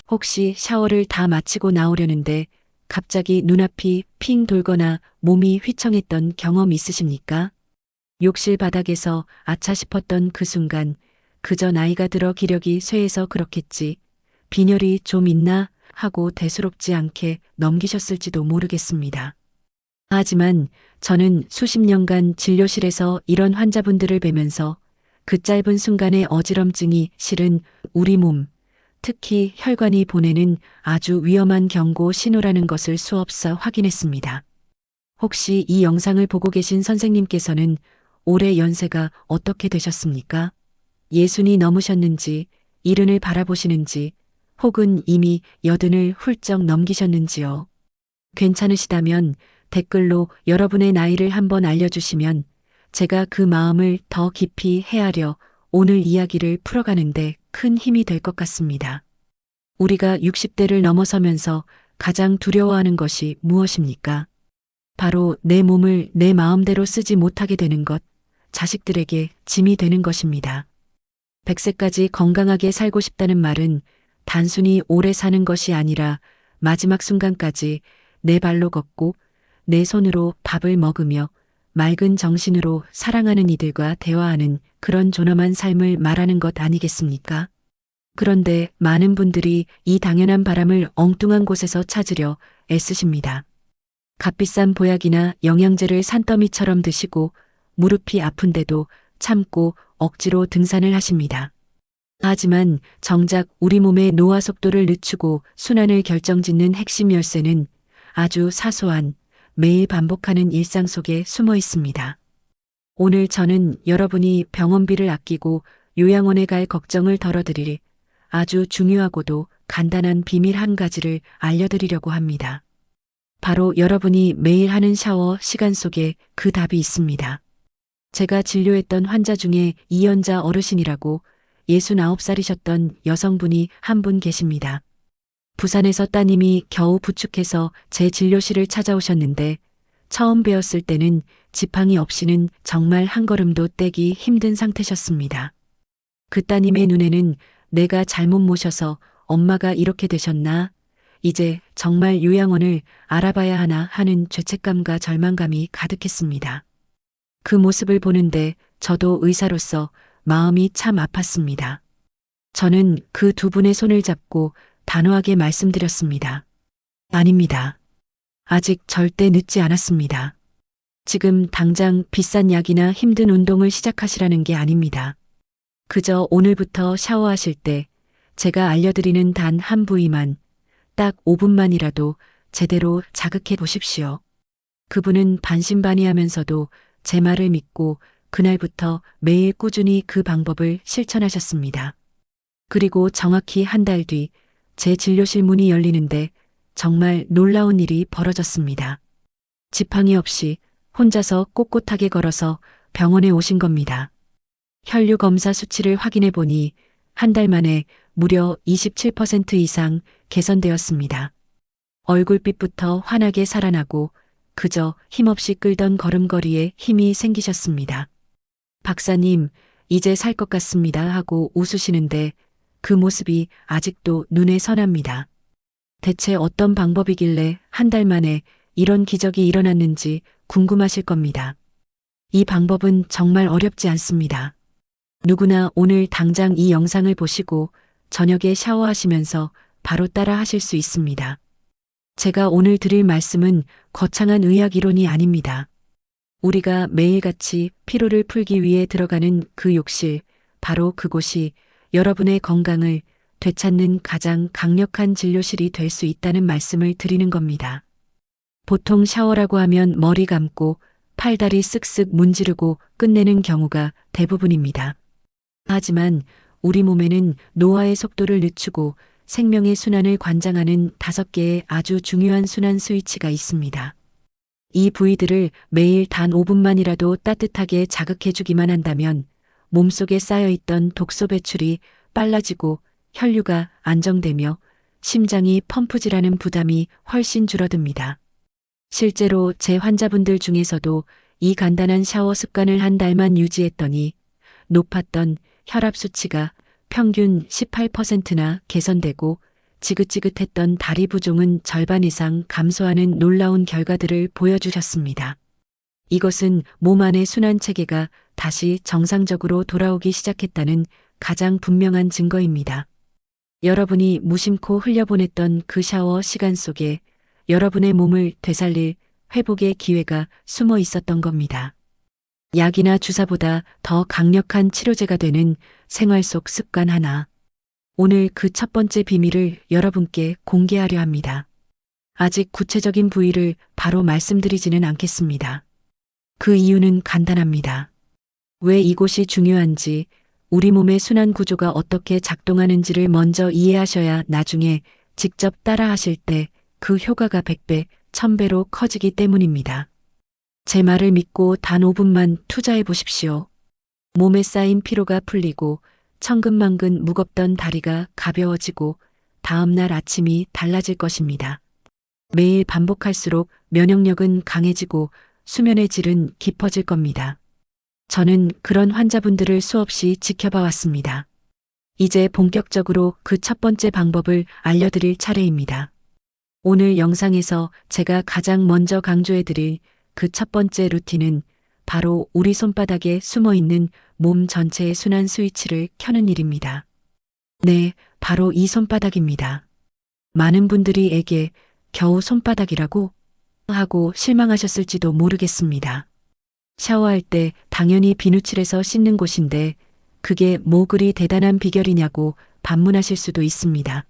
혹시 샤워를 다 마치고 나오려는데 갑자기 눈앞이 핑 돌거나 몸이 휘청했던 경험 있으십니까? 욕실 바닥에서 아차 싶었던 그 순간, 그저 나이가 들어 기력이 쇠해서 그렇겠지, 빈혈이 좀 있나 하고 대수롭지 않게 넘기셨을지도 모르겠습니다. 하지만 저는 수십 년간 진료실에서 이런 환자분들을 뵈면서 그 짧은 순간의 어지럼증이 실은 우리 몸, 특히 혈관이 보내는 아주 위험한 경고 신호라는 것을 수없어 확인했습니다. 혹시 이 영상을 보고 계신 선생님께서는 올해 연세가 어떻게 되셨습니까? 예순이 넘으셨는지, 일흔을 바라보시는지, 혹은 이미 여든을 훌쩍 넘기셨는지요. 괜찮으시다면 댓글로 여러분의 나이를 한번 알려주시면 제가 그 마음을 더 깊이 헤아려 오늘 이야기를 풀어가는데 큰 힘이 될 것 같습니다. 우리가 60대를 넘어서면서 가장 두려워하는 것이 무엇입니까? 바로 내 몸을 내 마음대로 쓰지 못하게 되는 것, 자식들에게 짐이 되는 것입니다. 100세까지 건강하게 살고 싶다는 말은 단순히 오래 사는 것이 아니라 마지막 순간까지 내 발로 걷고 내 손으로 밥을 먹으며 맑은 정신으로 사랑하는 이들과 대화하는 그런 존엄한 삶을 말하는 것 아니겠습니까? 그런데 많은 분들이 이 당연한 바람을 엉뚱한 곳에서 찾으려 애쓰십니다. 값비싼 보약이나 영양제를 산더미처럼 드시고 무릎이 아픈데도 참고 억지로 등산을 하십니다. 하지만 정작 우리 몸의 노화 속도를 늦추고 순환을 결정짓는 핵심 열쇠는 아주 사소한 매일 반복하는 일상 속에 숨어 있습니다. 오늘 저는 여러분이 병원비를 아끼고 요양원에 갈 걱정을 덜어드릴 아주 중요하고도 간단한 비밀 한 가지를 알려드리려고 합니다. 바로 여러분이 매일 하는 샤워 시간 속에 그 답이 있습니다. 제가 진료했던 환자 중에 이연자 어르신이라고 69살이셨던 여성분이 한 분 계십니다. 부산에서 따님이 겨우 부축해서 제 진료실을 찾아오셨는데 처음 뵈었을 때는 지팡이 없이는 정말 한 걸음도 떼기 힘든 상태셨습니다. 그 따님의 눈에는 내가 잘못 모셔서 엄마가 이렇게 되셨나? 이제 정말 요양원을 알아봐야 하나 하는 죄책감과 절망감이 가득했습니다. 그 모습을 보는데 저도 의사로서 마음이 참 아팠습니다. 저는 그 두 분의 손을 잡고 단호하게 말씀드렸습니다. 아닙니다. 아직 절대 늦지 않았습니다. 지금 당장 비싼 약이나 힘든 운동을 시작하시라는 게 아닙니다. 그저 오늘부터 샤워하실 때 제가 알려드리는 단 한 부위만, 딱 5분만이라도 제대로 자극해 보십시오. 그분은 반신반의하면서도 제 말을 믿고 그날부터 매일 꾸준히 그 방법을 실천하셨습니다. 그리고 정확히 한 달 뒤 제 진료실 문이 열리는데 정말 놀라운 일이 벌어졌습니다. 지팡이 없이 혼자서 꼿꼿하게 걸어서 병원에 오신 겁니다. 혈류 검사 수치를 확인해 보니 한 달 만에 무려 27% 이상 개선되었습니다. 얼굴빛부터 환하게 살아나고 그저 힘없이 끌던 걸음걸이에 힘이 생기셨습니다. 박사님, 이제 살 것 같습니다 하고 웃으시는데 그 모습이 아직도 눈에 선합니다. 대체 어떤 방법이길래 한 달 만에 이런 기적이 일어났는지 궁금하실 겁니다. 이 방법은 정말 어렵지 않습니다. 누구나 오늘 당장 이 영상을 보시고 저녁에 샤워하시면서 바로 따라 하실 수 있습니다. 제가 오늘 드릴 말씀은 거창한 의학 이론이 아닙니다. 우리가 매일같이 피로를 풀기 위해 들어가는 그 욕실, 바로 그곳이 여러분의 건강을 되찾는 가장 강력한 진료실이 될 수 있다는 말씀을 드리는 겁니다. 보통 샤워라고 하면 머리 감고 팔다리 쓱쓱 문지르고 끝내는 경우가 대부분입니다. 하지만 우리 몸에는 노화의 속도를 늦추고 생명의 순환을 관장하는 5개의 아주 중요한 순환 스위치가 있습니다. 이 부위들을 매일 단 5분만이라도 따뜻하게 자극해주기만 한다면 몸속에 쌓여있던 독소 배출이 빨라지고 혈류가 안정되며 심장이 펌프질하는 부담이 훨씬 줄어듭니다. 실제로 제 환자분들 중에서도 이 간단한 샤워 습관을 한 달만 유지했더니 높았던 혈압 수치가 평균 18%나 개선되고 지긋지긋했던 다리 부종은 절반 이상 감소하는 놀라운 결과들을 보여주셨습니다. 이것은 몸 안의 순환 체계가 다시 정상적으로 돌아오기 시작했다는 가장 분명한 증거입니다. 여러분이 무심코 흘려보냈던 그 샤워 시간 속에 여러분의 몸을 되살릴 회복의 기회가 숨어 있었던 겁니다. 약이나 주사보다 더 강력한 치료제가 되는 생활 속 습관 하나. 오늘 그 첫 번째 비밀을 여러분께 공개하려 합니다. 아직 구체적인 부위를 바로 말씀드리지는 않겠습니다. 그 이유는 간단합니다. 왜 이곳이 중요한지, 우리 몸의 순환 구조가 어떻게 작동하는지를 먼저 이해하셔야 나중에 직접 따라 하실 때 그 효과가 100배, 1000배로 커지기 때문입니다. 제 말을 믿고 단 5분만 투자해 보십시오. 몸에 쌓인 피로가 풀리고 천근만근 무겁던 다리가 가벼워지고 다음날 아침이 달라질 것입니다. 매일 반복할수록 면역력은 강해지고 수면의 질은 깊어질 겁니다. 저는 그런 환자분들을 수없이 지켜봐 왔습니다. 이제 본격적으로 그 첫 번째 방법을 알려드릴 차례입니다. 오늘 영상에서 제가 가장 먼저 강조해드릴 그 첫 번째 루틴은 바로 우리 손바닥에 숨어 있는 몸 전체의 순환 스위치를 켜는 일입니다. 네, 바로 이 손바닥입니다. 많은 분들이 에게 겨우 손바닥이라고 하고 실망하셨을지도 모르겠습니다. 샤워할 때 당연히 비누칠해서 씻는 곳인데 그게 뭐 그리 대단한 비결이냐고 반문하실 수도 있습니다.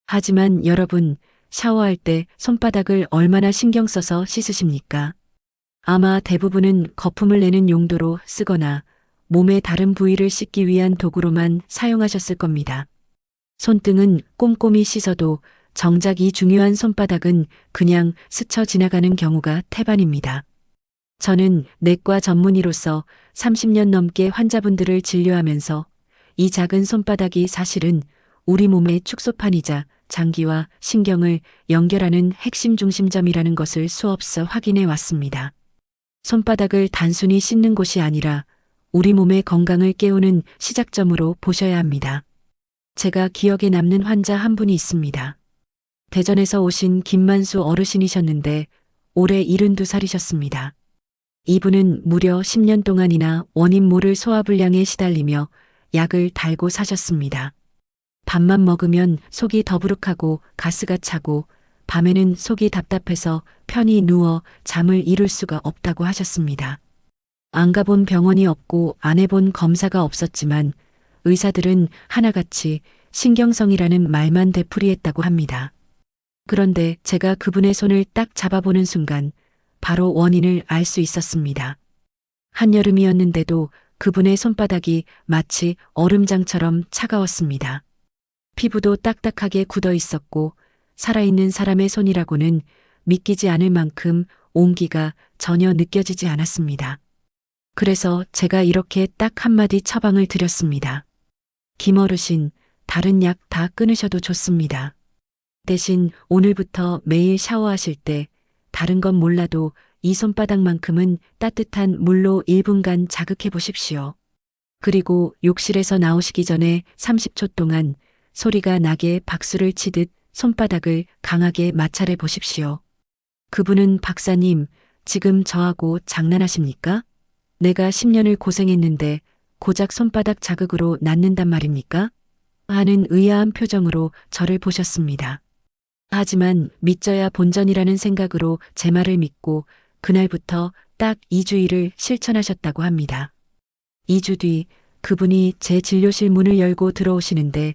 하지만 여러분, 샤워할 때 손바닥을 얼마나 신경 써서 씻으십니까? 아마 대부분은 거품을 내는 용도로 쓰거나 몸의 다른 부위를 씻기 위한 도구로만 사용하셨을 겁니다. 손등은 꼼꼼히 씻어도 정작 이 중요한 손바닥은 그냥 스쳐 지나가는 경우가 태반입니다. 저는 내과 전문의로서 30년 넘게 환자분들을 진료하면서 이 작은 손바닥이 사실은 우리 몸의 축소판이자 장기와 신경을 연결하는 핵심 중심점이라는 것을 수없이 확인해 왔습니다. 손바닥을 단순히 씻는 곳이 아니라 우리 몸의 건강을 깨우는 시작점으로 보셔야 합니다. 제가 기억에 남는 환자 한 분이 있습니다. 대전에서 오신 김만수 어르신이셨는데 올해 72살이셨습니다. 이분은 무려 10년 동안이나 원인 모를 소화불량에 시달리며 약을 달고 사셨습니다. 밥만 먹으면 속이 더부룩하고 가스가 차고 밤에는 속이 답답해서 편히 누워 잠을 이룰 수가 없다고 하셨습니다. 안 가본 병원이 없고 안 해본 검사가 없었지만 의사들은 하나같이 신경성이라는 말만 되풀이했다고 합니다. 그런데 제가 그분의 손을 딱 잡아보는 순간 바로 원인을 알 수 있었습니다. 한여름이었는데도 그분의 손바닥이 마치 얼음장처럼 차가웠습니다. 피부도 딱딱하게 굳어 있었고 살아있는 사람의 손이라고는 믿기지 않을 만큼 온기가 전혀 느껴지지 않았습니다. 그래서 제가 이렇게 딱 한마디 처방을 드렸습니다. 김어르신, 다른 약 다 끊으셔도 좋습니다. 대신 오늘부터 매일 샤워하실 때 다른 건 몰라도 이 손바닥만큼은 따뜻한 물로 1분간 자극해 보십시오. 그리고 욕실에서 나오시기 전에 30초 동안 소리가 나게 박수를 치듯 손바닥을 강하게 마찰해 보십시오. 그분은 박사님, 지금 저하고 장난하십니까? 내가 10년을 고생했는데 고작 손바닥 자극으로 낫는단 말입니까? 하는 의아한 표정으로 저를 보셨습니다. 하지만 믿져야 본전이라는 생각으로 제 말을 믿고 그날부터 딱 2주일을 실천하셨다고 합니다. 2주 뒤 그분이 제 진료실 문을 열고 들어오시는데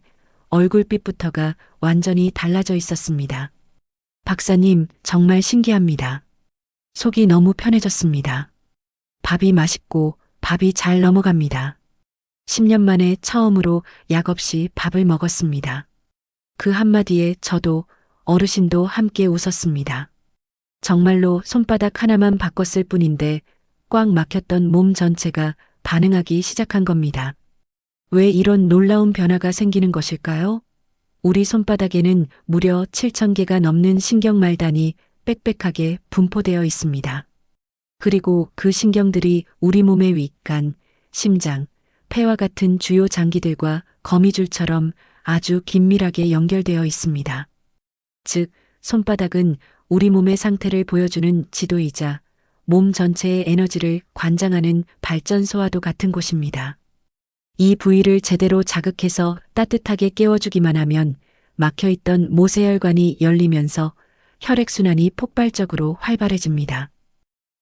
얼굴빛부터가 완전히 달라져 있었습니다. 박사님, 정말 신기합니다. 속이 너무 편해졌습니다. 밥이 맛있고 밥이 잘 넘어갑니다. 10년 만에 처음으로 약 없이 밥을 먹었습니다. 그 한마디에 저도 어르신도 함께 웃었습니다. 정말로 손바닥 하나만 바꿨을 뿐인데 꽉 막혔던 몸 전체가 반응하기 시작한 겁니다. 왜 이런 놀라운 변화가 생기는 것일까요? 우리 손바닥에는 무려 7,000개가 넘는 신경말단이 빽빽하게 분포되어 있습니다. 그리고 그 신경들이 우리 몸의 위, 간, 심장, 폐와 같은 주요 장기들과 거미줄처럼 아주 긴밀하게 연결되어 있습니다. 즉, 손바닥은 우리 몸의 상태를 보여주는 지도이자 몸 전체의 에너지를 관장하는 발전소와도 같은 곳입니다. 이 부위를 제대로 자극해서 따뜻하게 깨워주기만 하면 막혀있던 모세혈관이 열리면서 혈액순환이 폭발적으로 활발해집니다.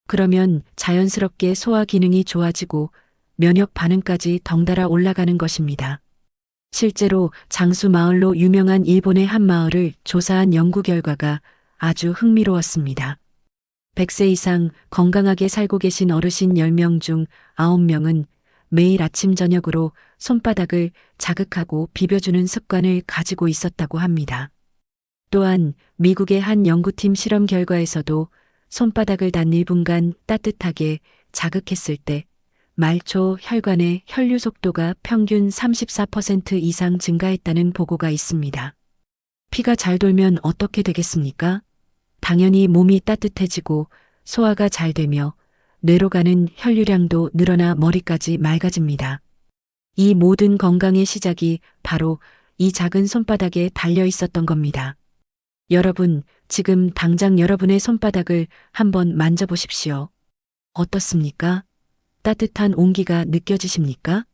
그러면 자연스럽게 소화 기능이 좋아지고 면역 반응까지 덩달아 올라가는 것입니다. 실제로 장수 마을로 유명한 일본의 한 마을을 조사한 연구 결과가 아주 흥미로웠습니다. 100세 이상 건강하게 살고 계신 어르신 10명 중 9명은 매일 아침 저녁으로 손바닥을 자극하고 비벼주는 습관을 가지고 있었다고 합니다. 또한 미국의 한 연구팀 실험 결과에서도 손바닥을 단 1분간 따뜻하게 자극했을 때 말초 혈관의 혈류 속도가 평균 34% 이상 증가했다는 보고가 있습니다. 피가 잘 돌면 어떻게 되겠습니까? 당연히 몸이 따뜻해지고 소화가 잘 되며 뇌로 가는 혈류량도 늘어나 머리까지 맑아집니다. 이 모든 건강의 시작이 바로 이 작은 손바닥에 달려 있었던 겁니다. 여러분, 지금 당장 여러분의 손바닥을 한번 만져보십시오. 어떻습니까? 따뜻한 온기가 느껴지십니까?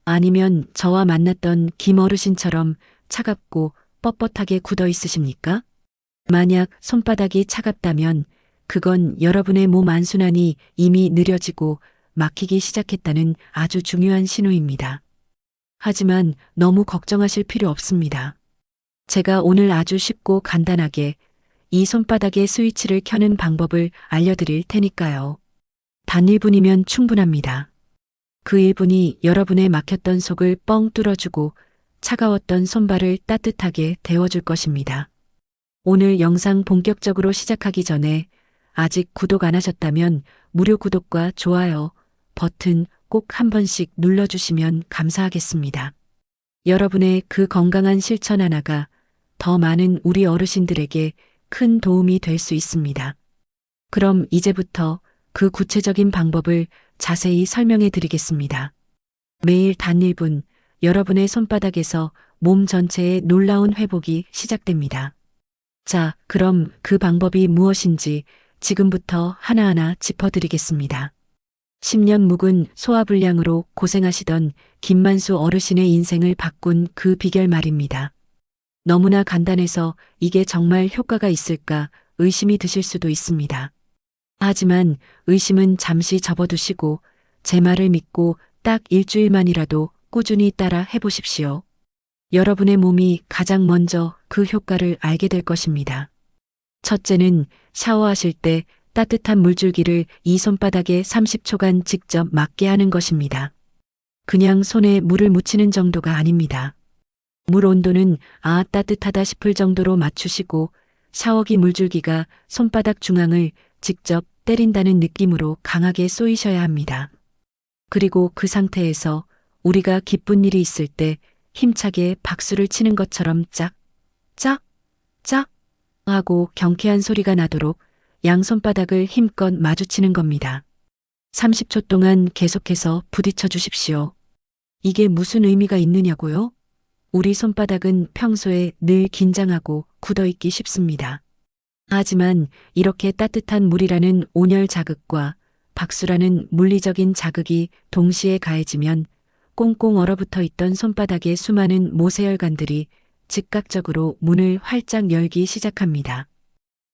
아니면 저와 만났던 김 어르신처럼 차갑고 뻣뻣하게 굳어 있으십니까? 만약 손바닥이 차갑다면 그건 여러분의 몸 안순환이 이미 느려지고 막히기 시작했다는 아주 중요한 신호입니다. 하지만 너무 걱정하실 필요 없습니다. 제가 오늘 아주 쉽고 간단하게 이 손바닥의 스위치를 켜는 방법을 알려드릴 테니까요. 단 1분이면 충분합니다. 그 1분이 여러분의 막혔던 속을 뻥 뚫어주고 차가웠던 손발을 따뜻하게 데워줄 것입니다. 오늘 영상 본격적으로 시작하기 전에 아직 구독 안 하셨다면 무료 구독과 좋아요 버튼 꼭 한 번씩 눌러주시면 감사하겠습니다. 여러분의 그 건강한 실천 하나가 더 많은 우리 어르신들에게 큰 도움이 될 수 있습니다. 그럼 이제부터 그 구체적인 방법을 자세히 설명해 드리겠습니다. 매일 단 1분 여러분의 손바닥에서 몸 전체의 놀라운 회복이 시작됩니다. 자, 그럼 그 방법이 무엇인지 지금부터 하나하나 짚어드리겠습니다. 10년 묵은 소화불량으로 고생하시던 김만수 어르신의 인생을 바꾼 그 비결 말입니다. 너무나 간단해서 이게 정말 효과가 있을까 의심이 드실 수도 있습니다. 하지만 의심은 잠시 접어두시고 제 말을 믿고 딱 일주일만이라도 꾸준히 따라 해보십시오. 여러분의 몸이 가장 먼저 그 효과를 알게 될 것입니다. 첫째는 샤워하실 때 따뜻한 물줄기를 이 손바닥에 30초간 직접 맞게 하는 것입니다. 그냥 손에 물을 묻히는 정도가 아닙니다. 물 온도는 따뜻하다 싶을 정도로 맞추시고 샤워기 물줄기가 손바닥 중앙을 직접 때린다는 느낌으로 강하게 쏘이셔야 합니다. 그리고 그 상태에서 우리가 기쁜 일이 있을 때 힘차게 박수를 치는 것처럼 짝, 짝, 짝 하고 경쾌한 소리가 나도록 양손바닥을 힘껏 마주치는 겁니다. 30초 동안 계속해서 부딪혀 주십시오. 이게 무슨 의미가 있느냐고요? 우리 손바닥은 평소에 늘 긴장하고 굳어있기 쉽습니다. 하지만 이렇게 따뜻한 물이라는 온열 자극과 박수라는 물리적인 자극이 동시에 가해지면 꽁꽁 얼어붙어 있던 손바닥의 수많은 모세혈관들이 즉각적으로 문을 활짝 열기 시작합니다.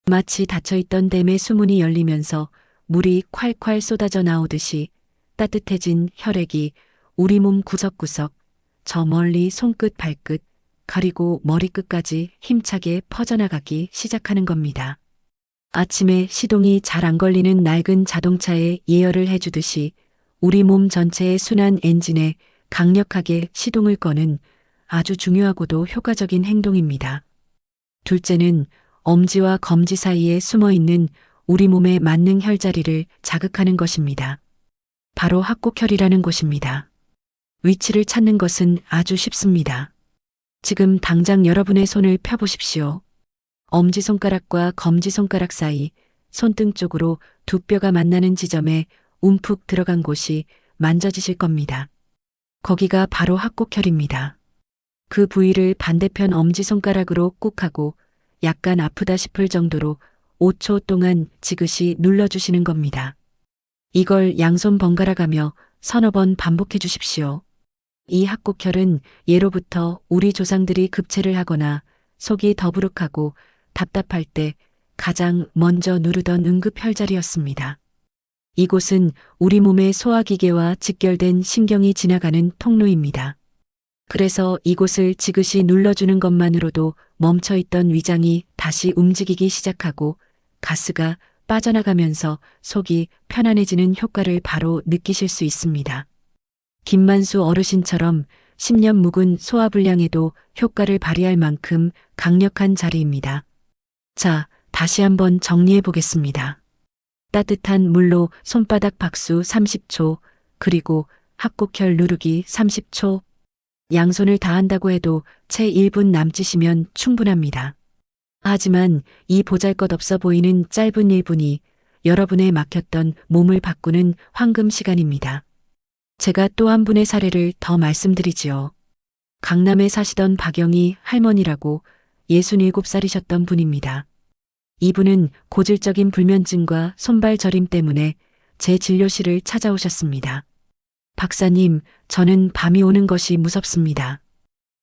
마치 닫혀있던 댐의 수문이 열리면서 물이 콸콸 쏟아져 나오듯이 따뜻해진 혈액이 우리 몸 구석구석, 저 멀리 손끝 발끝, 그리고 머리끝까지 힘차게 퍼져나가기 시작하는 겁니다. 아침에 시동이 잘 안 걸리는 낡은 자동차에 예열을 해주듯이 우리 몸 전체의 순환 엔진에 강력하게 시동을 거는 아주 중요하고도 효과적인 행동입니다. 둘째는 엄지와 검지 사이에 숨어 있는 우리 몸의 만능 혈자리를 자극하는 것입니다. 바로 합곡혈이라는 곳입니다. 위치를 찾는 것은 아주 쉽습니다. 지금 당장 여러분의 손을 펴보십시오. 엄지손가락과 검지손가락 사이 손등 쪽으로 두 뼈가 만나는 지점에 움푹 들어간 곳이 만져지실 겁니다. 거기가 바로 합곡혈입니다. 그 부위를 반대편 엄지손가락으로 꾹 하고 약간 아프다 싶을 정도로 5초 동안 지그시 눌러주시는 겁니다. 이걸 양손 번갈아 가며 서너 번 반복해 주십시오. 이 학곡혈은 예로부터 우리 조상들이 급체를 하거나 속이 더부룩하고 답답할 때 가장 먼저 누르던 응급혈자리였습니다. 이곳은 우리 몸의 소화기계와 직결된 신경이 지나가는 통로입니다. 그래서 이곳을 지그시 눌러주는 것만으로도 멈춰있던 위장이 다시 움직이기 시작하고 가스가 빠져나가면서 속이 편안해지는 효과를 바로 느끼실 수 있습니다. 김만수 어르신처럼 10년 묵은 소화불량에도 효과를 발휘할 만큼 강력한 자리입니다. 자, 다시 한번 정리해 보겠습니다. 따뜻한 물로 손바닥 박수 30초, 그리고 학곡혈 누르기 30초. 양손을 다 한다고 해도 채 1분 남짓이면 충분합니다. 하지만 이 보잘것없어 보이는 짧은 1분이 여러분의 막혔던 몸을 바꾸는 황금 시간입니다. 제가 또 한 분의 사례를 더 말씀드리지요. 강남에 사시던 박영희 할머니라고 67살이셨던 분입니다. 이분은 고질적인 불면증과 손발 저림 때문에 제 진료실을 찾아오셨습니다. 박사님, 저는 밤이 오는 것이 무섭습니다.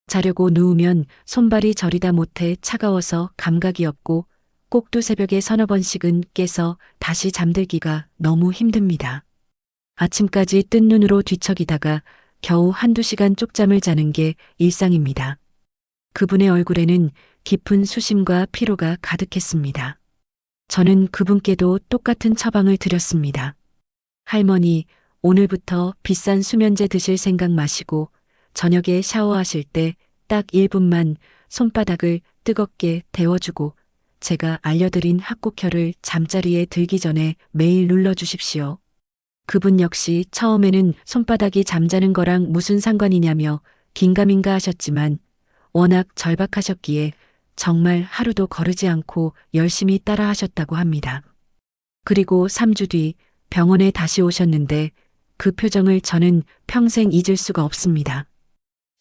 자려고 누우면 손발이 저리다 못해 차가워서 감각이 없고 꼭두 새벽에 서너 번씩은 깨서 다시 잠들기가 너무 힘듭니다. 아침까지 뜬 눈으로 뒤척이다가 겨우 한두 시간 쪽잠을 자는 게 일상입니다. 그분의 얼굴에는 깊은 수심과 피로가 가득했습니다. 저는 그분께도 똑같은 처방을 드렸습니다. 할머니, 오늘부터 비싼 수면제 드실 생각 마시고 저녁에 샤워하실 때 딱 1분만 손바닥을 뜨겁게 데워주고 제가 알려드린 학곡혈을 잠자리에 들기 전에 매일 눌러주십시오. 그분 역시 처음에는 손바닥이 잠자는 거랑 무슨 상관이냐며 긴가민가 하셨지만 워낙 절박하셨기에 정말 하루도 거르지 않고 열심히 따라 하셨다고 합니다. 그리고 3주 뒤 병원에 다시 오셨는데 그 표정을 저는 평생 잊을 수가 없습니다.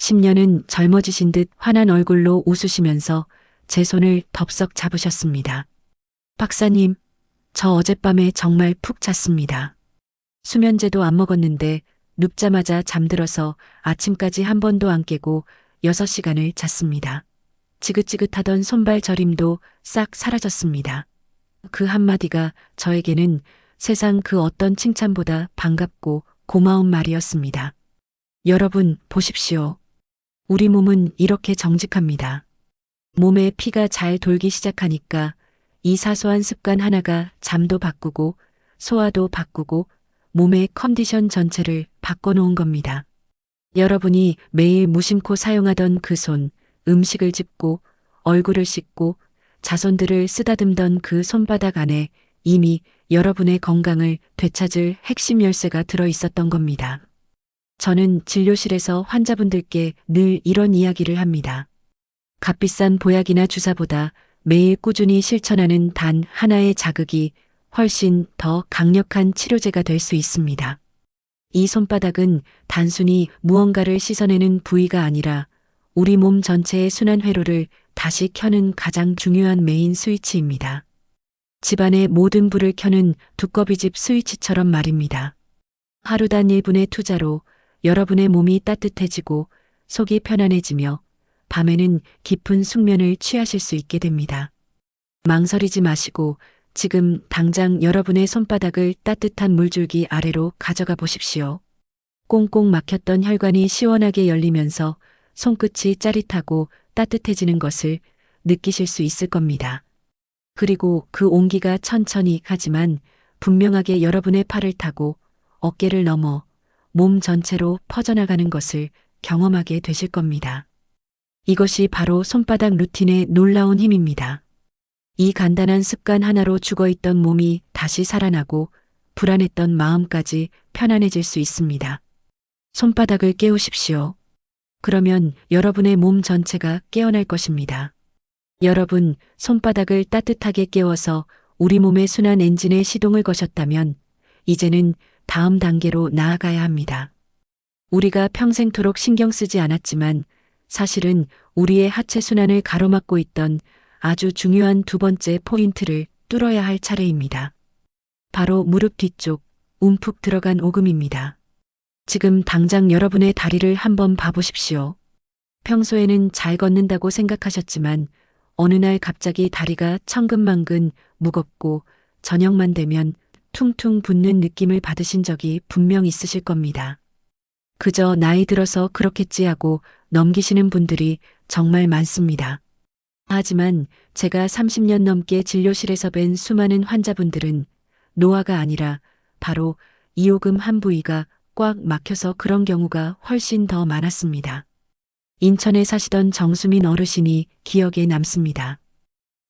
10년은 젊어지신 듯 환한 얼굴로 웃으시면서 제 손을 덥석 잡으셨습니다. 박사님, 저 어젯밤에 정말 푹 잤습니다. 수면제도 안 먹었는데 눕자마자 잠들어서 아침까지 한 번도 안 깨고 6시간을 잤습니다. 지긋지긋하던 손발 저림도 싹 사라졌습니다. 그 한마디가 저에게는 세상 그 어떤 칭찬보다 반갑고 고마운 말이었습니다. 여러분, 보십시오. 우리 몸은 이렇게 정직합니다. 몸에 피가 잘 돌기 시작하니까 이 사소한 습관 하나가 잠도 바꾸고 소화도 바꾸고 몸의 컨디션 전체를 바꿔놓은 겁니다. 여러분이 매일 무심코 사용하던 그 손, 음식을 짚고 얼굴을 씻고 자손들을 쓰다듬던 그 손바닥 안에 이미 여러분의 건강을 되찾을 핵심 열쇠가 들어 있었던 겁니다. 저는 진료실에서 환자분들께 늘 이런 이야기를 합니다. 값비싼 보약이나 주사보다 매일 꾸준히 실천하는 단 하나의 자극이 훨씬 더 강력한 치료제가 될 수 있습니다. 이 손바닥은 단순히 무언가를 씻어내는 부위가 아니라 우리 몸 전체의 순환 회로를 다시 켜는 가장 중요한 메인 스위치입니다. 집안의 모든 불을 켜는 두꺼비집 스위치처럼 말입니다. 하루 단 1분의 투자로 여러분의 몸이 따뜻해지고 속이 편안해지며 밤에는 깊은 숙면을 취하실 수 있게 됩니다. 망설이지 마시고 지금 당장 여러분의 손바닥을 따뜻한 물줄기 아래로 가져가 보십시오. 꽁꽁 막혔던 혈관이 시원하게 열리면서 손끝이 짜릿하고 따뜻해지는 것을 느끼실 수 있을 겁니다. 그리고 그 온기가 천천히 하지만 분명하게 여러분의 팔을 타고 어깨를 넘어 몸 전체로 퍼져나가는 것을 경험하게 되실 겁니다. 이것이 바로 손바닥 루틴의 놀라운 힘입니다. 이 간단한 습관 하나로 죽어있던 몸이 다시 살아나고 불안했던 마음까지 편안해질 수 있습니다. 손바닥을 깨우십시오. 그러면 여러분의 몸 전체가 깨어날 것입니다. 여러분, 손바닥을 따뜻하게 깨워서 우리 몸의 순환 엔진에 시동을 거셨다면 이제는 다음 단계로 나아가야 합니다. 우리가 평생토록 신경 쓰지 않았지만 사실은 우리의 하체 순환을 가로막고 있던 아주 중요한 두 번째 포인트를 뚫어야 할 차례입니다. 바로 무릎 뒤쪽 움푹 들어간 오금입니다. 지금 당장 여러분의 다리를 한번 봐보십시오. 평소에는 잘 걷는다고 생각하셨지만 어느 날 갑자기 다리가 천근만근 무겁고 저녁만 되면 퉁퉁 붓는 느낌을 받으신 적이 분명 있으실 겁니다. 그저 나이 들어서 그렇겠지 하고 넘기시는 분들이 정말 많습니다. 하지만 제가 30년 넘게 진료실에서 뵌 수많은 환자분들은 노화가 아니라 바로 이오금 한 부위가 꽉 막혀서 그런 경우가 훨씬 더 많았습니다. 인천에 사시던 정수민 어르신이 기억에 남습니다.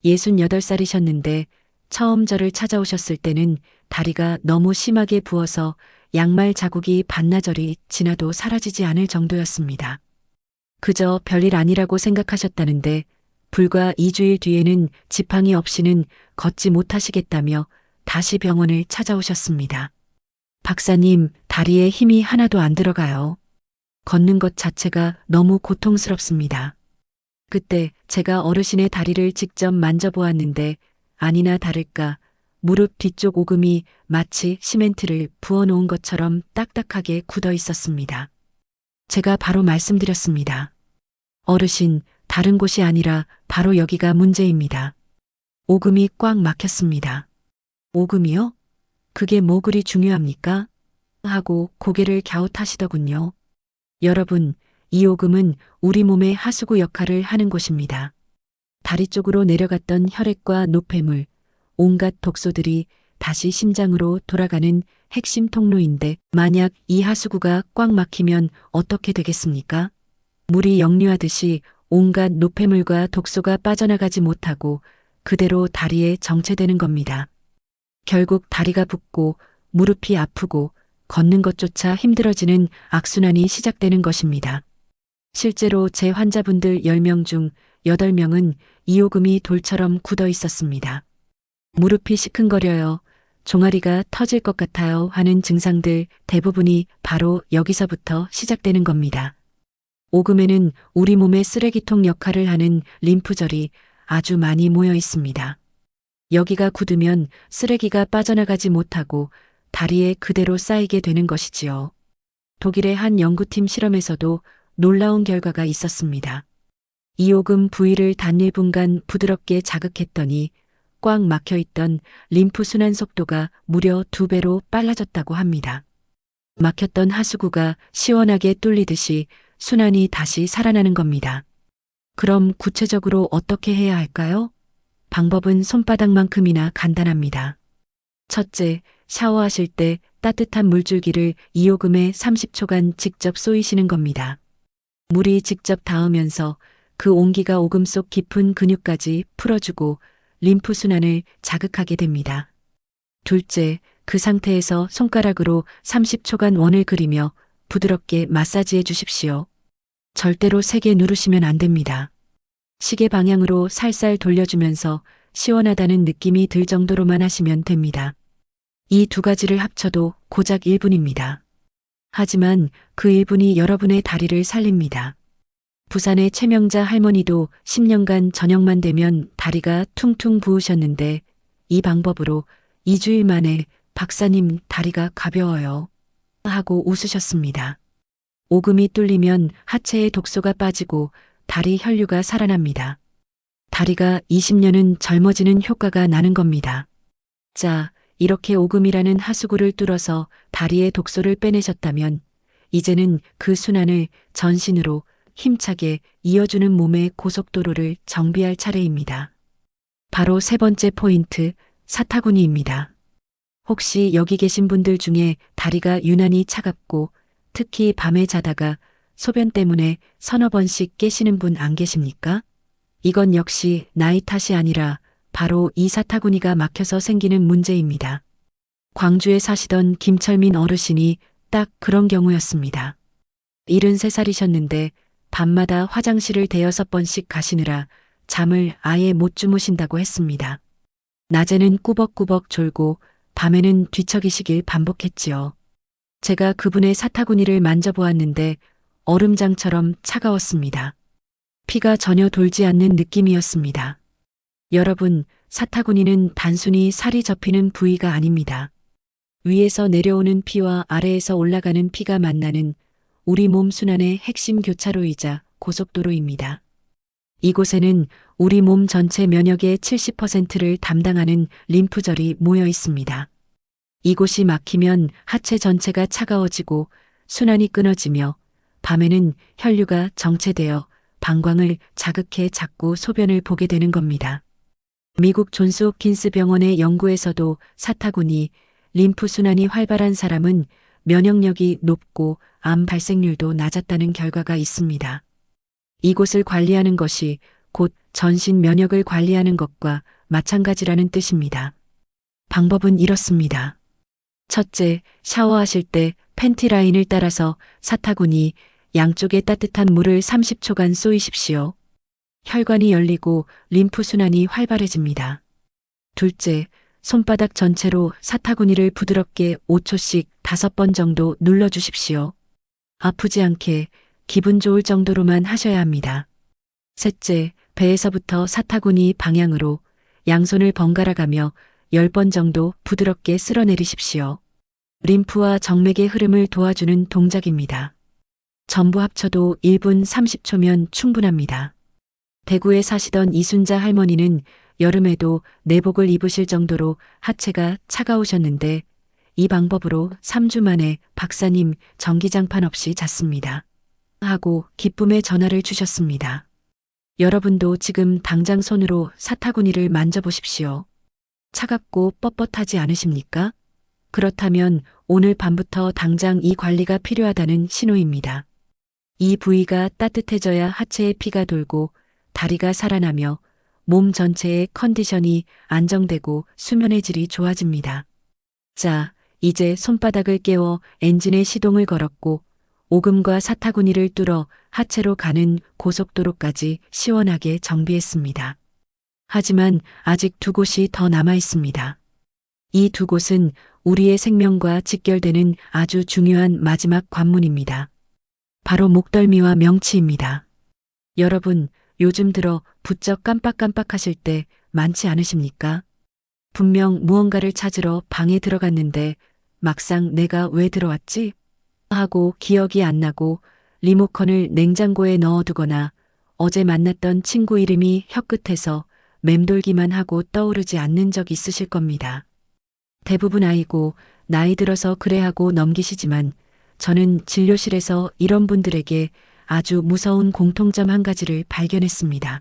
68살이셨는데 처음 저를 찾아오셨을 때는 다리가 너무 심하게 부어서 양말 자국이 반나절이 지나도 사라지지 않을 정도였습니다. 그저 별일 아니라고 생각하셨다는데 불과 2주일 뒤에는 지팡이 없이는 걷지 못하시겠다며 다시 병원을 찾아오셨습니다. 박사님, 다리에 힘이 하나도 안 들어가요. 걷는 것 자체가 너무 고통스럽습니다. 그때 제가 어르신의 다리를 직접 만져보았는데 아니나 다를까 무릎 뒤쪽 오금이 마치 시멘트를 부어놓은 것처럼 딱딱하게 굳어 있었습니다. 제가 바로 말씀드렸습니다. 어르신, 다른 곳이 아니라 바로 여기가 문제입니다. 오금이 꽉 막혔습니다. 오금이요? 그게 뭐 그리 중요합니까? 하고 고개를 갸웃하시더군요. 여러분, 이 오금은 우리 몸의 하수구 역할을 하는 곳입니다. 다리 쪽으로 내려갔던 혈액과 노폐물, 온갖 독소들이 다시 심장으로 돌아가는 핵심 통로인데 만약 이 하수구가 꽉 막히면 어떻게 되겠습니까? 물이 역류하듯이 온갖 노폐물과 독소가 빠져나가지 못하고 그대로 다리에 정체되는 겁니다. 결국 다리가 붓고 무릎이 아프고 걷는 것조차 힘들어지는 악순환이 시작되는 것입니다. 실제로 제 환자분들 10명 중 8명은 이오금이 돌처럼 굳어 있었습니다. 무릎이 시큰거려요. 종아리가 터질 것 같아요 하는 증상들 대부분이 바로 여기서부터 시작되는 겁니다. 오금에는 우리 몸의 쓰레기통 역할을 하는 림프절이 아주 많이 모여 있습니다. 여기가 굳으면 쓰레기가 빠져나가지 못하고 다리에 그대로 쌓이게 되는 것이지요. 독일의 한 연구팀 실험에서도 놀라운 결과가 있었습니다. 이오금 부위를 단 1분간 부드럽게 자극했더니 꽉 막혀 있던 림프 순환 속도가 무려 2배로 빨라졌다고 합니다. 막혔던 하수구가 시원하게 뚫리듯이 순환이 다시 살아나는 겁니다. 그럼 구체적으로 어떻게 해야 할까요? 방법은 손바닥만큼이나 간단합니다. 첫째, 샤워하실 때 따뜻한 물줄기를 이오금에 30초간 직접 쏘이시는 겁니다. 물이 직접 닿으면서 그 온기가 오금 속 깊은 근육까지 풀어주고 림프 순환을 자극하게 됩니다. 둘째, 그 상태에서 손가락으로 30초간 원을 그리며 부드럽게 마사지해 주십시오. 절대로 세게 누르시면 안 됩니다. 시계 방향으로 살살 돌려주면서 시원하다는 느낌이 들 정도로만 하시면 됩니다. 이 두 가지를 합쳐도 고작 1분입니다. 하지만 그 1분이 여러분의 다리를 살립니다. 부산의 최명자 할머니도 10년간 저녁만 되면 다리가 퉁퉁 부으셨는데 이 방법으로 2주일 만에 박사님 다리가 가벼워요 하고 웃으셨습니다. 오금이 뚫리면 하체에 독소가 빠지고 다리 혈류가 살아납니다. 다리가 20년은 젊어지는 효과가 나는 겁니다. 자, 이렇게 오금이라는 하수구를 뚫어서 다리의 독소를 빼내셨다면 이제는 그 순환을 전신으로 힘차게 이어주는 몸의 고속도로를 정비할 차례입니다. 바로 세 번째 포인트, 사타구니입니다. 혹시 여기 계신 분들 중에 다리가 유난히 차갑고 특히 밤에 자다가 소변 때문에 서너 번씩 깨시는 분 안 계십니까? 이건 역시 나이 탓이 아니라 바로 이 사타구니가 막혀서 생기는 문제입니다. 광주에 사시던 김철민 어르신이 딱 그런 경우였습니다. 73살이셨는데 밤마다 화장실을 대여섯 번씩 가시느라 잠을 아예 못 주무신다고 했습니다. 낮에는 꾸벅꾸벅 졸고 밤에는 뒤척이시길 반복했지요. 제가 그분의 사타구니를 만져보았는데 얼음장처럼 차가웠습니다. 피가 전혀 돌지 않는 느낌이었습니다. 여러분, 사타구니는 단순히 살이 접히는 부위가 아닙니다. 위에서 내려오는 피와 아래에서 올라가는 피가 만나는 우리 몸 순환의 핵심 교차로이자 고속도로입니다. 이곳에는 우리 몸 전체 면역의 70%를 담당하는 림프절이 모여 있습니다. 이곳이 막히면 하체 전체가 차가워지고 순환이 끊어지며 밤에는 혈류가 정체되어 방광을 자극해 자꾸 소변을 보게 되는 겁니다. 미국 존스 홉킨스 병원의 연구에서도 사타구니, 림프 순환이 활발한 사람은 면역력이 높고 암 발생률도 낮았다는 결과가 있습니다. 이곳을 관리하는 것이 곧 전신 면역을 관리하는 것과 마찬가지라는 뜻입니다. 방법은 이렇습니다. 첫째, 샤워하실 때 팬티 라인을 따라서 사타구니 양쪽에 따뜻한 물을 30초간 쏘이십시오. 혈관이 열리고 림프 순환이 활발해집니다. 둘째, 손바닥 전체로 사타구니를 부드럽게 5초씩 5번 정도 눌러주십시오. 아프지 않게 기분 좋을 정도로만 하셔야 합니다. 셋째, 배에서부터 사타구니 방향으로 양손을 번갈아 가며 10번 정도 부드럽게 쓸어내리십시오. 림프와 정맥의 흐름을 도와주는 동작입니다. 전부 합쳐도 1분 30초면 충분합니다. 대구에 사시던 이순자 할머니는 여름에도 내복을 입으실 정도로 하체가 차가우셨는데 이 방법으로 3주 만에 박사님 전기장판 없이 잤습니다. 하고 기쁨의 전화를 주셨습니다. 여러분도 지금 당장 손으로 사타구니를 만져보십시오. 차갑고 뻣뻣하지 않으십니까? 그렇다면 오늘 밤부터 당장 이 관리가 필요하다는 신호입니다. 이 부위가 따뜻해져야 하체에 피가 돌고 다리가 살아나며 몸 전체의 컨디션이 안정되고 수면의 질이 좋아집니다. 자, 이제 손바닥을 깨워 엔진의 시동을 걸었고 오금과 사타구니를 뚫어 하체로 가는 고속도로까지 시원하게 정비했습니다. 하지만 아직 두 곳이 더 남아 있습니다. 이 두 곳은 우리의 생명과 직결되는 아주 중요한 마지막 관문입니다. 바로 목덜미와 명치입니다. 여러분, 요즘 들어 부쩍 깜빡깜빡하실 때 많지 않으십니까? 분명 무언가를 찾으러 방에 들어갔는데 막상 내가 왜 들어왔지? 하고 기억이 안 나고 리모컨을 냉장고에 넣어두거나 어제 만났던 친구 이름이 혀끝에서 맴돌기만 하고 떠오르지 않는 적 있으실 겁니다. 대부분 아이고 나이 들어서 그래 하고 넘기시지만 저는 진료실에서 이런 분들에게 아주 무서운 공통점 한 가지를 발견했습니다.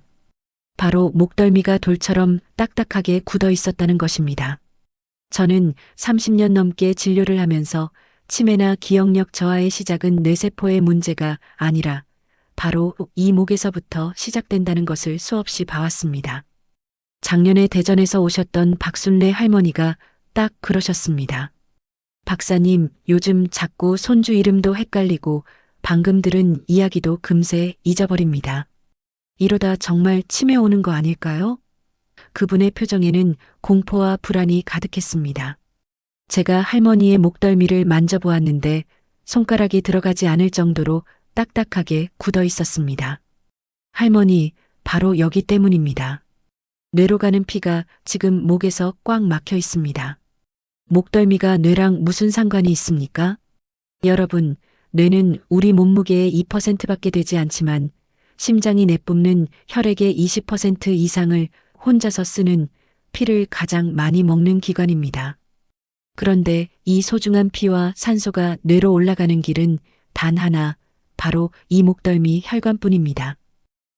바로 목덜미가 돌처럼 딱딱하게 굳어 있었다는 것입니다. 저는 30년 넘게 진료를 하면서 치매나 기억력 저하의 시작은 뇌세포의 문제가 아니라 바로 이 목에서부터 시작된다는 것을 수없이 봐왔습니다. 작년에 대전에서 오셨던 박순례 할머니가 딱 그러셨습니다. 박사님, 요즘 자꾸 손주 이름도 헷갈리고 방금 들은 이야기도 금세 잊어버립니다. 이러다 정말 치매 오는 거 아닐까요? 그분의 표정에는 공포와 불안이 가득했습니다. 제가 할머니의 목덜미를 만져보았는데 손가락이 들어가지 않을 정도로 딱딱하게 굳어 있었습니다. 할머니, 바로 여기 때문입니다. 뇌로 가는 피가 지금 목에서 꽉 막혀 있습니다. 목덜미가 뇌랑 무슨 상관이 있습니까? 여러분, 뇌는 우리 몸무게의 2%밖에 되지 않지만 심장이 내뿜는 혈액의 20% 이상을 혼자서 쓰는 피를 가장 많이 먹는 기관입니다. 그런데 이 소중한 피와 산소가 뇌로 올라가는 길은 단 하나, 바로 이 목덜미 혈관뿐입니다.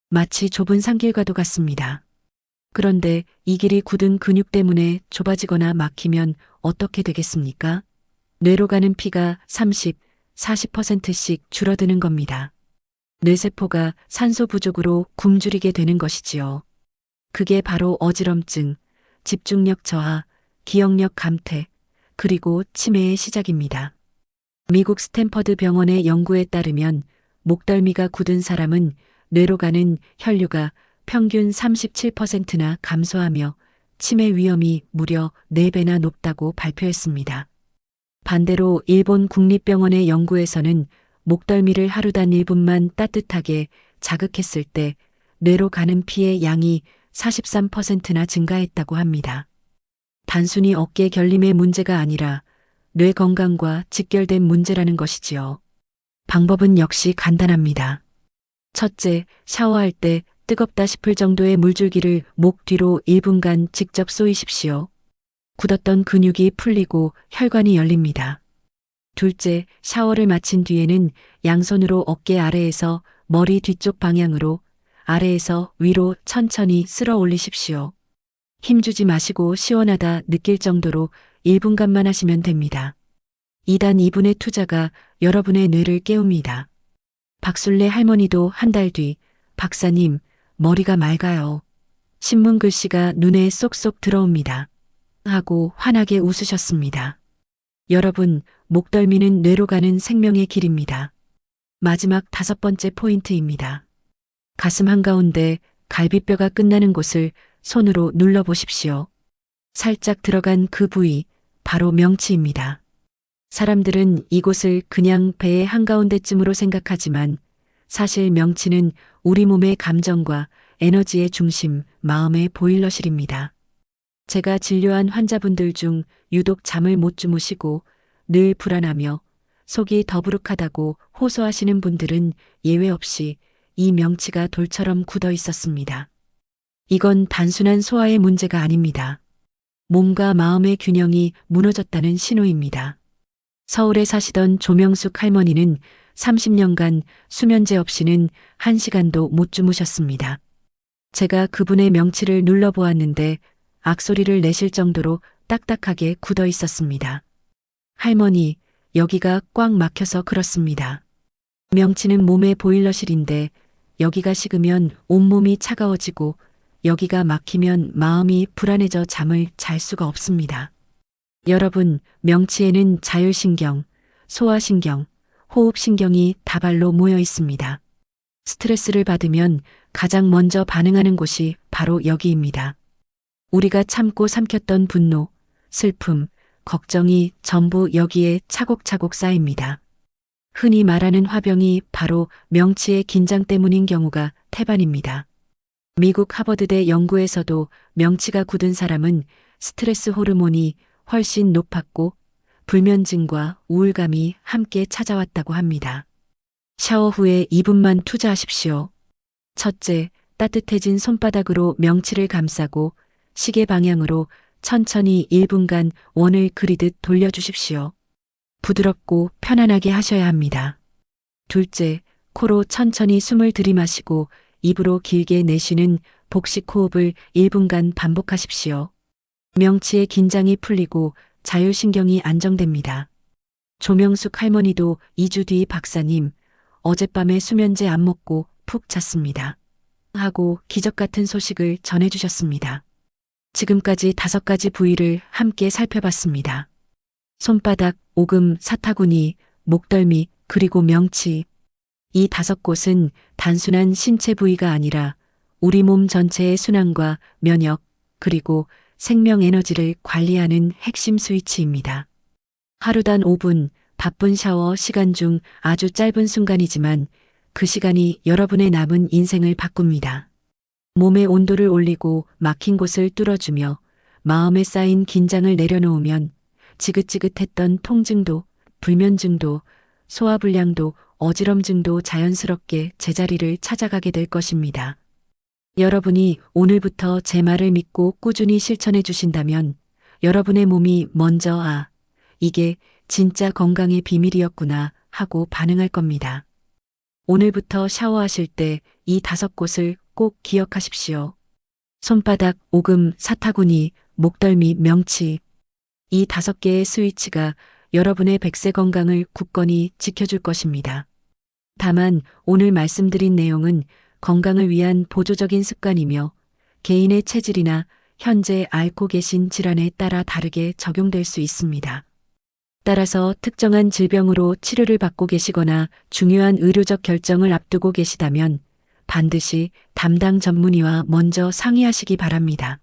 마치 좁은 산길과도 같습니다. 그런데 이 길이 굳은 근육 때문에 좁아지거나 막히면 어떻게 되겠습니까? 뇌로 가는 피가 30, 40%씩 줄어드는 겁니다. 뇌세포가 산소 부족으로 굶주리게 되는 것이지요. 그게 바로 어지럼증, 집중력 저하, 기억력 감퇴, 그리고 치매의 시작입니다. 미국 스탠퍼드 병원의 연구에 따르면 목덜미가 굳은 사람은 뇌로 가는 혈류가 평균 37%나 감소하며 치매 위험이 무려 4배나 높다고 발표했습니다. 반대로 일본 국립병원의 연구에서는 목덜미를 하루 단 1분만 따뜻하게 자극했을 때 뇌로 가는 피의 양이 43%나 증가했다고 합니다. 단순히 어깨 결림의 문제가 아니라 뇌 건강과 직결된 문제라는 것이지요. 방법은 역시 간단합니다. 첫째, 샤워할 때 뜨겁다 싶을 정도의 물줄기를 목 뒤로 1분간 직접 쏘이십시오. 굳었던 근육이 풀리고 혈관이 열립니다. 둘째, 샤워를 마친 뒤에는 양손으로 어깨 아래에서 머리 뒤쪽 방향으로 아래에서 위로 천천히 쓸어 올리십시오. 힘주지 마시고 시원하다 느낄 정도로 1분간만 하시면 됩니다. 2단 2분의 투자가 여러분의 뇌를 깨웁니다. 박술래 할머니도 한 달 뒤, 박사님, 머리가 맑아요. 신문 글씨가 눈에 쏙쏙 들어옵니다. 하고 환하게 웃으셨습니다. 여러분, 목덜미는 뇌로 가는 생명의 길입니다. 마지막 5번째 포인트입니다. 가슴 한가운데 갈비뼈가 끝나는 곳을 손으로 눌러보십시오. 살짝 들어간 그 부위, 바로 명치입니다. 사람들은 이곳을 그냥 배의 한가운데쯤으로 생각하지만 사실 명치는 우리 몸의 감정과 에너지의 중심, 마음의 보일러실입니다. 제가 진료한 환자분들 중 유독 잠을 못 주무시고 늘 불안하며 속이 더부룩하다고 호소하시는 분들은 예외 없이 이 명치가 돌처럼 굳어 있었습니다. 이건 단순한 소화의 문제가 아닙니다. 몸과 마음의 균형이 무너졌다는 신호입니다. 서울에 사시던 조명숙 할머니는 30년간 수면제 없이는 1시간도 못 주무셨습니다. 제가 그분의 명치를 눌러보았는데 악소리를 내실 정도로 딱딱하게 굳어 있었습니다. 할머니, 여기가 꽉 막혀서 그렇습니다. 명치는 몸의 보일러실인데 여기가 식으면 온몸이 차가워지고 여기가 막히면 마음이 불안해져 잠을 잘 수가 없습니다. 여러분, 명치에는 자율신경, 소화신경, 호흡신경이 다발로 모여 있습니다. 스트레스를 받으면 가장 먼저 반응하는 곳이 바로 여기입니다. 우리가 참고 삼켰던 분노, 슬픔, 걱정이 전부 여기에 차곡차곡 쌓입니다. 흔히 말하는 화병이 바로 명치의 긴장 때문인 경우가 태반입니다. 미국 하버드대 연구에서도 명치가 굳은 사람은 스트레스 호르몬이 훨씬 높았고 불면증과 우울감이 함께 찾아왔다고 합니다. 샤워 후에 2분만 투자하십시오. 첫째, 따뜻해진 손바닥으로 명치를 감싸고 시계 방향으로 천천히 1분간 원을 그리듯 돌려주십시오. 부드럽고 편안하게 하셔야 합니다. 둘째, 코로 천천히 숨을 들이마시고 입으로 길게 내쉬는 복식 호흡을 1분간 반복하십시오. 명치의 긴장이 풀리고 자율신경이 안정됩니다. 조명숙 할머니도 2주 뒤 박사님, 어젯밤에 수면제 안 먹고 푹 잤습니다. 하고 기적 같은 소식을 전해주셨습니다. 지금까지 5가지 부위를 함께 살펴봤습니다. 손바닥, 오금, 사타구니, 목덜미, 그리고 명치. 이 5곳은 단순한 신체 부위가 아니라 우리 몸 전체의 순환과 면역, 그리고 생명 에너지를 관리하는 핵심 스위치입니다. 하루 단 5분, 바쁜 샤워 시간 중 아주 짧은 순간이지만 그 시간이 여러분의 남은 인생을 바꿉니다. 몸의 온도를 올리고 막힌 곳을 뚫어주며 마음에 쌓인 긴장을 내려놓으면 지긋지긋했던 통증도, 불면증도, 소화불량도, 어지럼증도 자연스럽게 제자리를 찾아가게 될 것입니다. 여러분이 오늘부터 제 말을 믿고 꾸준히 실천해 주신다면 여러분의 몸이 먼저 이게 진짜 건강의 비밀이었구나 하고 반응할 겁니다. 오늘부터 샤워하실 때 이 5곳을 꼭 기억하십시오. 손바닥, 오금, 사타구니, 목덜미, 명치. 이 5개의 스위치가 여러분의 백세 건강을 굳건히 지켜줄 것입니다. 다만 오늘 말씀드린 내용은 건강을 위한 보조적인 습관이며 개인의 체질이나 현재 앓고 계신 질환에 따라 다르게 적용될 수 있습니다. 따라서 특정한 질병으로 치료를 받고 계시거나 중요한 의료적 결정을 앞두고 계시다면 반드시 담당 전문의와 먼저 상의하시기 바랍니다.